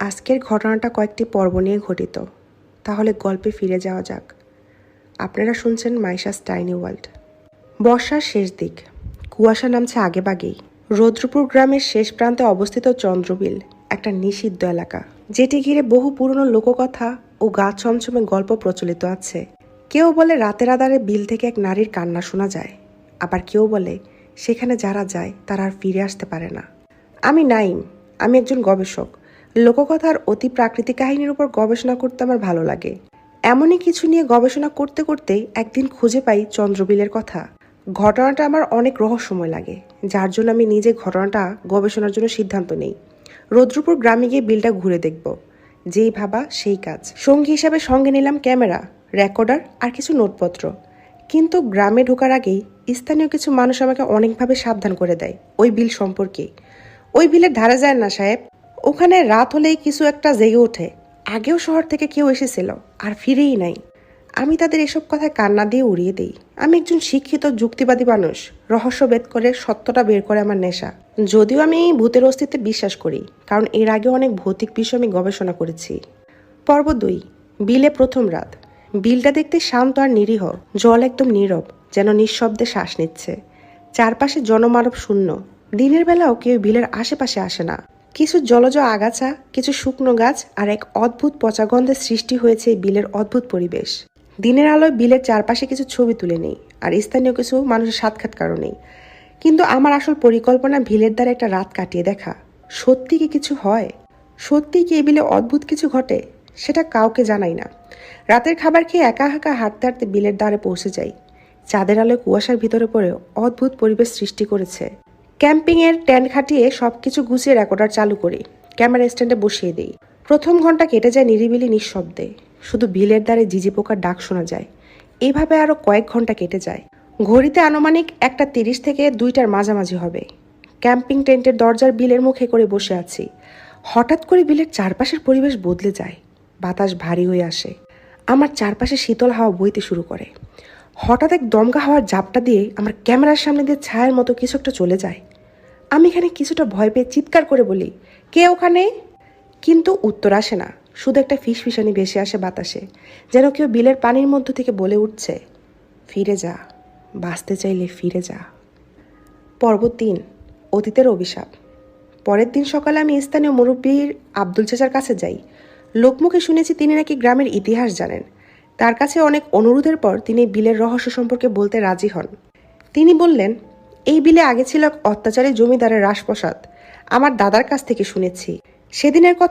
আজকের ঘটনাটা কয়েকটি পর্ব নিয়ে ঘটিত। তাহলে গল্পে ফিরে যাওয়া যাক। আপনারা শুনছেন মাইশাস টাইনি ওয়ার্ল্ড। বর্ষার শেষ দিক, কুয়াশা নামছে আগেভাগেই। রৌদ্রপুর গ্রামের শেষ প্রান্তে অবস্থিত চন্দ্রবিল একটা নিষিদ্ধ এলাকা, যেটি ঘিরে বহু পুরনো লোককথা ও গা ছমছমে গল্প প্রচলিত আছে। কেউ বলে রাতের আধারে বিল থেকে এক নারীর কান্না শোনা যায়, আবার কেউ বলে সেখানে যারা যায় তারা আর ফিরে আসতে পারে না। আমি নাইম, আমি একজন গবেষক। লোককথার অতি প্রাকৃতিক কাহিনীর উপর গবেষণা করতে আমার ভালো লাগে। এমনই কিছু নিয়ে গবেষণা করতে করতেই একদিন খুঁজে পাই চন্দ্রবিলের কথা। ঘটনাটা আমার অনেক রহস্যময় লাগে, যার জন্য আমি নিজে ঘটনাটা গবেষণার জন্য সিদ্ধান্ত নেই। রৌদ্রপুর গ্রামে গিয়ে বিলটা ঘুরে দেখব। যেই ভাবা সেই কাজ। সঙ্গী হিসাবে সঙ্গে নিলাম ক্যামেরা, রেকর্ডার আর কিছু নোটপত্র। কিন্তু গ্রামে ঢোকার আগেই স্থানীয় কিছু মানুষ আমাকে অনেকভাবে সাবধান করে দেয় ওই বিল সম্পর্কে। ওই বিলের ধারে যায় না সাহেব, ওখানে রাত হলেই কিছু একটা জেগে ওঠে। আগেও শহর থেকে কেউ এসেছিল আর ফিরেই নাই। আমি তাদের এসব কথায় কান্না দিয়ে উড়িয়ে দিই। আমি একজন শিক্ষিত যুক্তিবাদী মানুষ। রহস্য ভেদ করে সত্যটা বের করে আমার নেশা। যদিও আমি এই ভূতের অস্তিত্বে বিশ্বাস করি, কারণ এর আগে অনেক ভৌতিক বিষয় আমি গবেষণা করেছি। পর্ব 2, বিলে প্রথম রাত। বিলটা দেখতে শান্ত আর নিরীহ। জল একদম নীরব, যেন নিঃশব্দে শ্বাস নিচ্ছে। চারপাশে জনমানব শূন্য। দিনের বেলাও কেউ বিলের আশেপাশে আসে না। কিছু জলজ আগাছা, কিছু শুকনো গাছ আর এক অদ্ভুত পচা গন্ধের সৃষ্টি হয়েছে এই বিলের অদ্ভুত পরিবেশ। দিনের আলোয় বিলের চারপাশে কিছু ছবি তুলে নেই, আর স্থানীয় কিছু মানুষের সাক্ষাৎকারও নেই। কিন্তু আমার আসল পরিকল্পনা ভিলের দ্বারা একটা রাত কাটিয়ে দেখা। সত্যি কি কিছু হয়? সত্যি কি এই বিলে অদ্ভুত কিছু ঘটে? সেটা কাউকে জানাই না। রাতের খাবার খেয়ে একা একা হাঁটতে হাঁটতে বিলের দ্বারে পৌঁছে যাই। চাঁদের আলোয় কুয়াশার ভিতরে পড়ে অদ্ভুত পরিবেশ সৃষ্টি করেছে। ক্যাম্পিংয়ের টেন্ট খাটিয়ে সবকিছু গুছিয়ে রেকর্ডার চালু করি, ক্যামেরা স্ট্যান্ডে বসিয়ে দিই। প্রথম ঘন্টা কেটে যায় নিরিবিলি নিঃশব্দে। শুধু বিলের দ্বারে ঝিঝি পোকার ডাক শোনা যায়। এইভাবে আরো কয়েক ঘন্টা কেটে যায়। ঘড়িতে আনুমানিক 1:30 থেকে 2টার মাঝামাঝি হবে। ক্যাম্পিং টেন্টের দরজার বিলের মুখে করে বসে আছি। হঠাৎ করে বিলের চারপাশের পরিবেশ বদলে যায়। বাতাস ভারী হয়ে আসে। আমার চারপাশে শীতল হাওয়া বইতে শুরু করে। হঠাৎ এক দমকা হাওয়ার ঝাপটা দিয়ে আমার ক্যামেরার সামনে দিয়ে ছায়ার মতো কিছু একটা চলে যায়। আমি এখানে কিছুটা ভয় পেয়ে চিৎকার করে বলি, কে ওখানে? কিন্তু উত্তর আসে না। শুধু একটা ফিসফিসানি ভেসে আসে বাতাসে, যেন কেউ বিলের পানির মধ্য থেকে বলে উঠছে, ফিরে যা, বাঁচতে চাইলে ফিরে যা। পর্ব 3, অতীতের অভিশাপ। পরের দিন সকালে আমি স্থানীয় মুরব্বীর আব্দুল চাচার কাছে যাই। লোকমুখে শুনেছি তিনি নাকি গ্রামের ইতিহাস জানেন। তার কাছে অনেক অনুরোধের পর তিনি বিলের রহস্য সম্পর্কে বলতে রাজি হন। তিনি বললেন, এই বিলে আগে ছিল এক অত্যাচারী জমিদারের রাজপ্রাসাদ। আমার দাদার কাছ থেকে শুনেছি। সেদিনের কথা